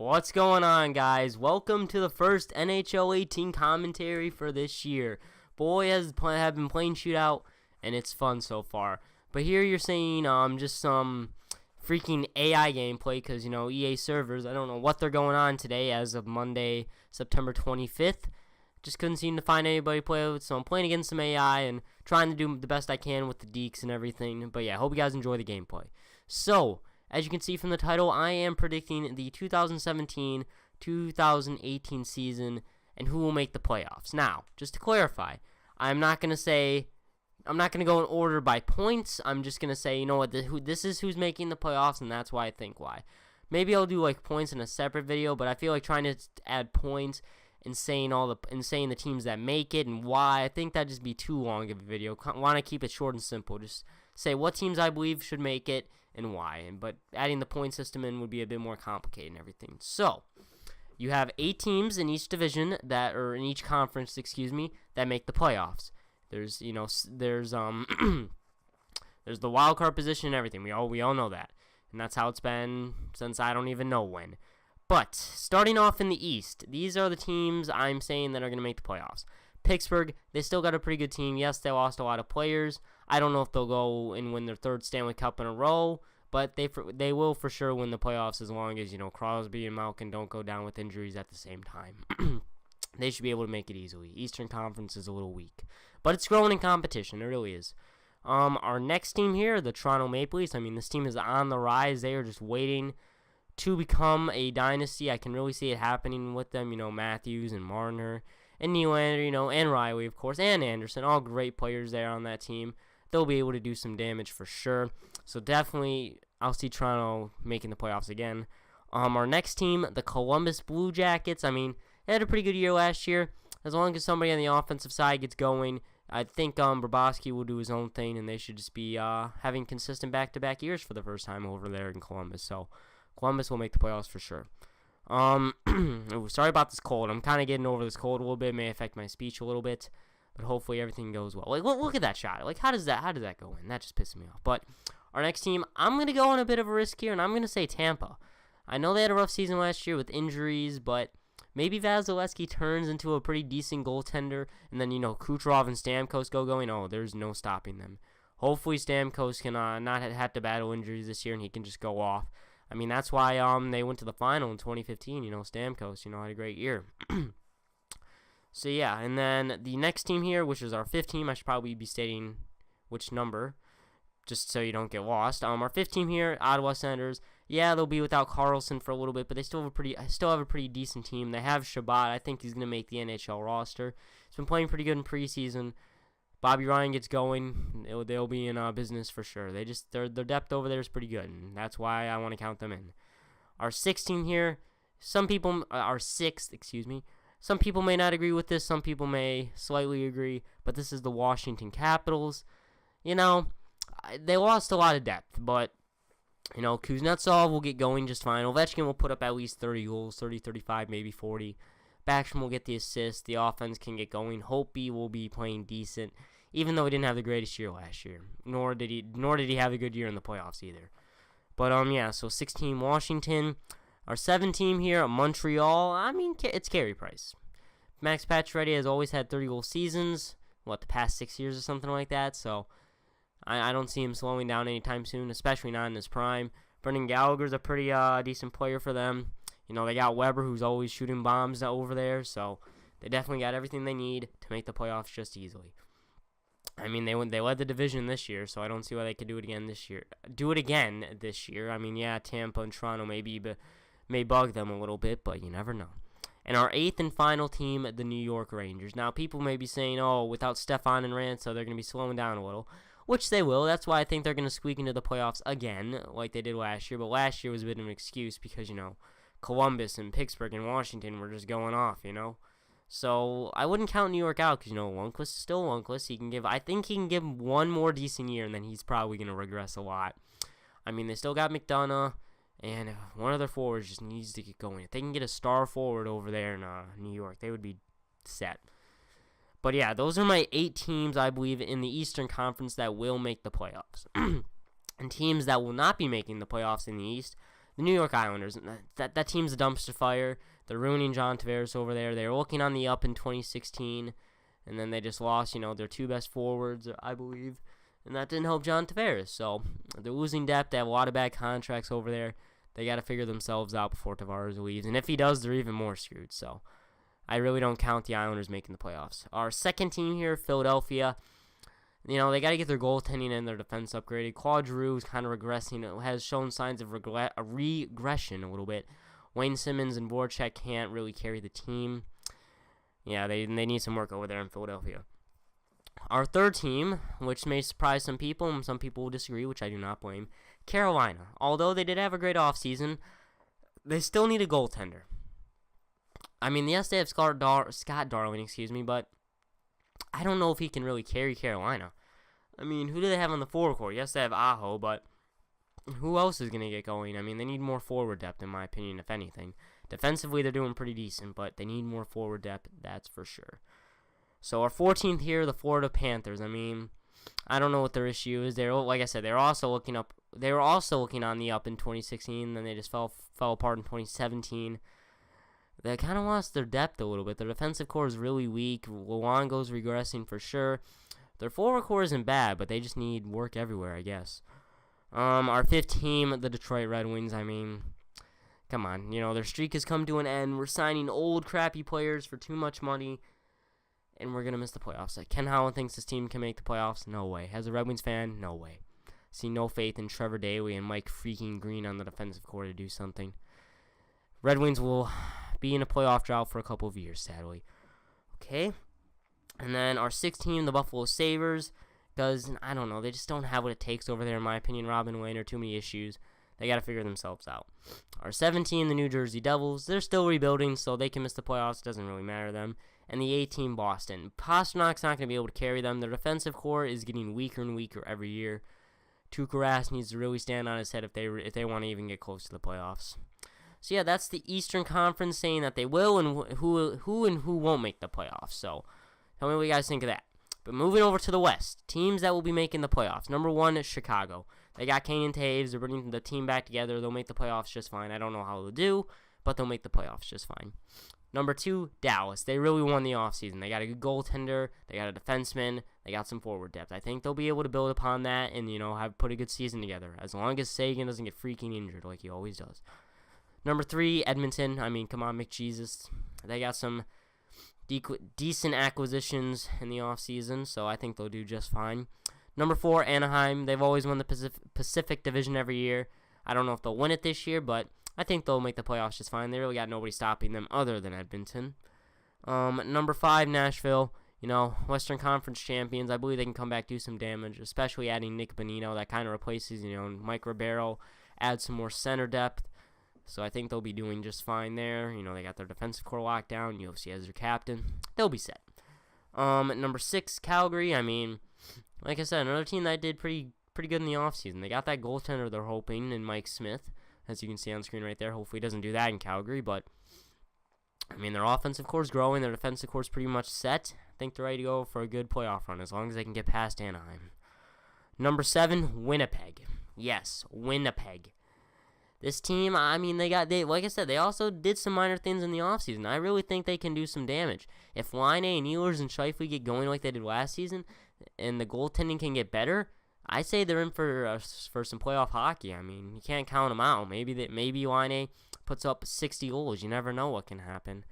What's going on, guys? Welcome to the first NHL 18 commentary for this year. Boy, have been playing shootout, and it's fun so far. But here you're seeing just some freaking AI gameplay because, EA servers, I don't know what they're going on today as of Monday, September 25th. Just couldn't seem to find anybody to play with, so I'm playing against some AI and trying to do the best I can with the deeks and everything. But yeah, I hope you guys enjoy the gameplay. So, as you can see from the title, I am predicting the 2017-2018 season and who will make the playoffs. Now, just to clarify, I'm not going to go in order by points. I'm just going to say, this is who's making the playoffs, and that's why I think why. Maybe I'll do like points in a separate video, but I feel like trying to add points and saying the teams that make it and why, I think that'd just be too long of a video. Want to keep it short and simple. Just say what teams I believe should make it and why. But adding the point system in would be a bit more complicated and everything. So, you have 8 teams in each division in each conference, that make the playoffs. There's there's the wild card position and everything. We all know that. And that's how it's been since I don't even know when. But starting off in the East, these are the teams I'm saying that are going to make the playoffs. Pittsburgh, they still got a pretty good team. Yes, they lost a lot of players. I don't know if they'll go and win their 3rd Stanley Cup in a row, but they will for sure win the playoffs as long as, Crosby and Malkin don't go down with injuries at the same time. They should be able to make it easily. Eastern Conference is a little weak, but it's growing in competition. It really is. Our next team here, the Toronto Maple Leafs, this team is on the rise. They are just waiting to become a dynasty. I can really see it happening with them. Matthews and Marner and Nylander, and Riley, of course, and Anderson, all great players there on that team. They'll be able to do some damage for sure. So definitely, I'll see Toronto making the playoffs again. Our next team, the Columbus Blue Jackets. They had a pretty good year last year. As long as somebody on the offensive side gets going, I think Bobrovsky will do his own thing, and they should just be having consistent back-to-back years for the first time over there in Columbus. So Columbus will make the playoffs for sure. Sorry about this cold. I'm kind of getting over this cold a little bit. It may affect my speech a little bit, but hopefully everything goes well. Look at that shot. How does that go in? That just pisses me off. But our next team, I'm going to go on a bit of a risk here, and I'm going to say Tampa. I know they had a rough season last year with injuries, but maybe Vasilevsky turns into a pretty decent goaltender, and then, Kucherov and Stamkos going. Oh, there's no stopping them. Hopefully Stamkos can not have to battle injuries this year, and he can just go off. That's why they went to the final in 2015. Stamkos, had a great year. So, yeah, and then the next team here, which is our 5th team, I should probably be stating which number, just so you don't get lost. Our 5th team here, Ottawa Senators. Yeah, they'll be without Carlson for a little bit, but they still have a pretty decent team. They have Shabbat. I think he's going to make the NHL roster. He's been playing pretty good in preseason. Bobby Ryan gets going, they'll be in business for sure. Their depth over there is pretty good, and that's why I want to count them in. Our 6th team here, some people may not agree with this, some people may slightly agree, but this is the Washington Capitals. They lost a lot of depth, but Kuznetsov will get going just fine. Ovechkin will put up at least 30 goals, 30, 35, maybe 40. Backstrom will get the assist. The offense can get going. Holtby will be playing decent, even though he didn't have the greatest year last year. Nor did he have a good year in the playoffs either. But so 16 Washington. Our 7 team here, Montreal. It's Carey Price. Max Pacioretty has always had 30-goal seasons. The past 6 years or something like that. So I don't see him slowing down anytime soon, especially not in his prime. Brendan Gallagher's a pretty decent player for them. They got Weber, who's always shooting bombs over there, so they definitely got everything they need to make the playoffs just easily. They led the division this year, so I don't see why they could do it again this year. Tampa and Toronto may bug them a little bit, but you never know. And our 8th and final team, the New York Rangers. Now, people may be saying, without Stefan and Ranso, they're going to be slowing down a little, which they will. That's why I think they're going to squeak into the playoffs again, like they did last year. But last year was a bit of an excuse because, Columbus and Pittsburgh and Washington were just going off, So I wouldn't count New York out because, Lundqvist is still Lundqvist. I think he can give one more decent year, and then he's probably going to regress a lot. They still got McDonough, and one of their forwards just needs to get going. If they can get a star forward over there in New York, they would be set. But yeah, those are my 8 teams, I believe, in the Eastern Conference that will make the playoffs. And teams that will not be making the playoffs in the East, the New York Islanders, that team's a dumpster fire. They're ruining John Tavares over there. They were looking on the up in 2016, and then they just lost, their two best forwards, I believe, and that didn't help John Tavares. So they're losing depth. They have a lot of bad contracts over there. They got to figure themselves out before Tavares leaves, and if he does, they're even more screwed. So I really don't count the Islanders making the playoffs. Our second team here, Philadelphia. They got to get their goaltending and their defense upgraded. Claude Giroux is kind of regressing. It has shown signs of regression a little bit. Wayne Simmons and Voracek can't really carry the team. Yeah, they need some work over there in Philadelphia. Our third team, which may surprise some people, and some people will disagree, which I do not blame, Carolina. Although they did have a great offseason, they still need a goaltender. I mean, yes, they have Scott Darling, but I don't know if he can really carry Carolina. I mean, who do they have on the forward core? Yes, they have Aho, but who else is going to get going? I mean, they need more forward depth, in my opinion, if anything. Defensively, they're doing pretty decent, but they need more forward depth, that's for sure. So our 14th here, the Florida Panthers. I mean, I don't know what their issue is. Like I said, they were also looking on the up in 2016, then they just fell apart in 2017. They kind of lost their depth a little bit. Their defensive core is really weak. Luongo's regressing for sure. Their forward core isn't bad, but they just need work everywhere, I guess. Our fifth team, the Detroit Red Wings. I mean, come on. Their streak has come to an end. We're signing old, crappy players for too much money, and we're going to miss the playoffs. Like, Ken Holland thinks his team can make the playoffs? No way. As a Red Wings fan, no way. See no faith in Trevor Daley and Mike freaking Green on the defensive core to do something. Red Wings will be in a playoff drought for a couple of years, sadly. Okay. And then our sixth team, the Buffalo Sabres, because, I don't know, they just don't have what it takes over there, in my opinion. Robin Lehner, too many issues. They got to figure themselves out. Our seventh team, the New Jersey Devils, they're still rebuilding, so they can miss the playoffs. It doesn't really matter to them. And the eighth team, Boston. Pasternak's not going to be able to carry them. Their defensive core is getting weaker and weaker every year. Tuukka Rask needs to really stand on his head if they want to even get close to the playoffs. So yeah, that's the Eastern Conference saying that they will and who won't make the playoffs. So tell me what you guys think of that. But moving over to the West, teams that will be making the playoffs. Number one is Chicago. They got Kane and Taves. They're bringing the team back together. They'll make the playoffs just fine. I don't know how they'll do, but they'll make the playoffs just fine. Number two, Dallas. They really won the offseason. They got a good goaltender. They got a defenseman. They got some forward depth. I think they'll be able to build upon that and, have put a good season together. As long as Sagan doesn't get freaking injured like he always does. Number three, Edmonton. I mean, come on, McJesus. They got some decent acquisitions in the offseason, so I think they'll do just fine. Number four, Anaheim. They've always won the Pacific Division every year. I don't know if they'll win it this year, but I think they'll make the playoffs just fine. They really got nobody stopping them other than Edmonton. Number five, Nashville. Western Conference champions. I believe they can come back, do some damage, especially adding Nick Bonino. That kind of replaces, Mike Ribeiro, add some more center depth. So I think they'll be doing just fine there. They got their defensive core locked down. UFC as their captain. They'll be set. Number six, Calgary. I mean, like I said, another team that did pretty good in the offseason. They got that goaltender they're hoping in Mike Smith, as you can see on screen right there. Hopefully he doesn't do that in Calgary. But, I mean, their offensive core is growing. Their defensive core is pretty much set. I think they're ready to go for a good playoff run as long as they can get past Anaheim. Number seven, Winnipeg. Yes, Winnipeg. This team, I mean, like I said, they also did some minor things in the offseason. I really think they can do some damage. If Laine and Ehlers and Scheifele get going like they did last season, and the goaltending can get better, I say they're in for some playoff hockey. I mean, you can't count them out. Maybe Laine puts up 60 goals. You never know what can happen.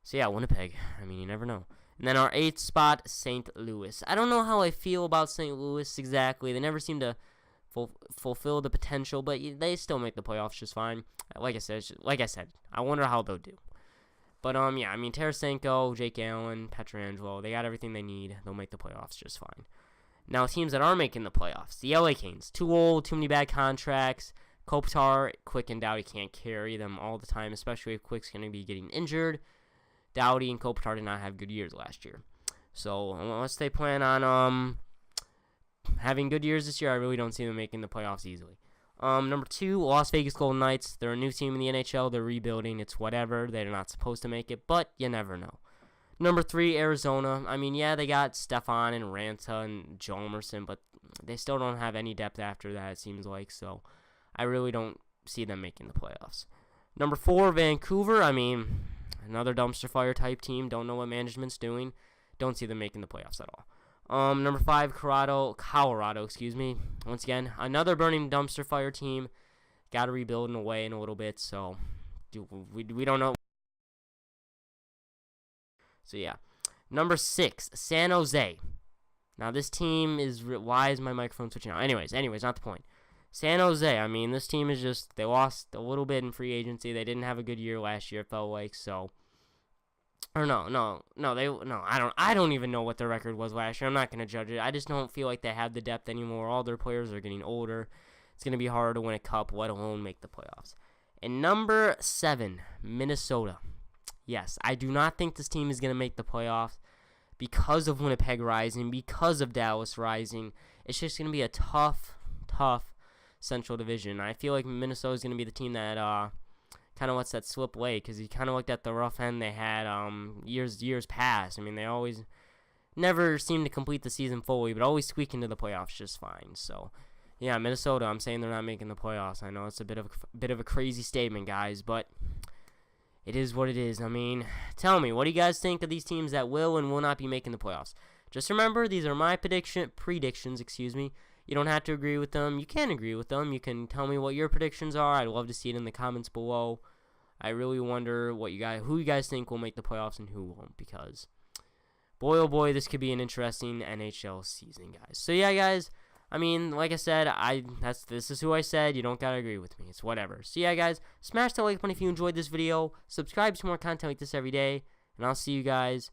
So yeah, Winnipeg. I mean, you never know. And then our eighth spot, St. Louis. I don't know how I feel about St. Louis exactly. They never seem to fulfill the potential, but they still make the playoffs just fine. Like I said, I wonder how they'll do. But yeah, I mean, Tarasenko, Jake Allen, Pietrangelo, they got everything they need. They'll make the playoffs just fine. Now, teams that are making the playoffs, the LA Kings, too old, too many bad contracts. Kopitar, Quick, and Doughty can't carry them all the time, especially if Quick's going to be getting injured. Doughty and Kopitar did not have good years last year. So, unless they plan on having good years this year, I really don't see them making the playoffs easily. Number two, Las Vegas Golden Knights. They're a new team in the NHL. They're rebuilding. It's whatever. They're not supposed to make it, but you never know. Number three, Arizona. I mean, yeah, they got Stefan and Ranta and Joe Emerson, but they still don't have any depth after that, it seems like. So I really don't see them making the playoffs. Number 4, Vancouver. I mean, another dumpster fire type team. Don't know what management's doing. Don't see them making the playoffs at all. Number 5, Colorado. Excuse me. Once again, another burning dumpster fire team. Got to rebuild in a way in a little bit. So we don't know. So yeah. Number 6, San Jose. Now this team is. Why is my microphone switching out? Anyways, not the point. San Jose, I mean, this team is just, they lost a little bit in free agency. They didn't have a good year last year, it felt like, so. Or I don't even know what their record was last year. I'm not going to judge it. I just don't feel like they have the depth anymore. All their players are getting older. It's going to be hard to win a cup, let alone make the playoffs. And number 7, Minnesota. Yes, I do not think this team is going to make the playoffs because of Winnipeg rising, because of Dallas rising. It's just going to be a tough Central Division. I feel like Minnesota is going to be the team that kind of lets that slip away, because you kind of looked at the rough end they had years past. I mean, they always never seem to complete the season fully, but always squeak into the playoffs just fine. So, yeah, Minnesota, I'm saying they're not making the playoffs. I know it's a bit of a crazy statement, guys, but it is what it is. I mean, tell me, what do you guys think of these teams that will and will not be making the playoffs? Just remember, these are my predictions. You don't have to agree with them. You can agree with them. You can tell me what your predictions are. I'd love to see it in the comments below. I really wonder who you guys think will make the playoffs and who won't, because boy, oh boy, this could be an interesting NHL season, guys. So yeah, guys, I mean, like I said, this is who I said. You don't gotta agree with me. It's whatever. So yeah, guys, smash the like button if you enjoyed this video. Subscribe to more content like this every day, and I'll see you guys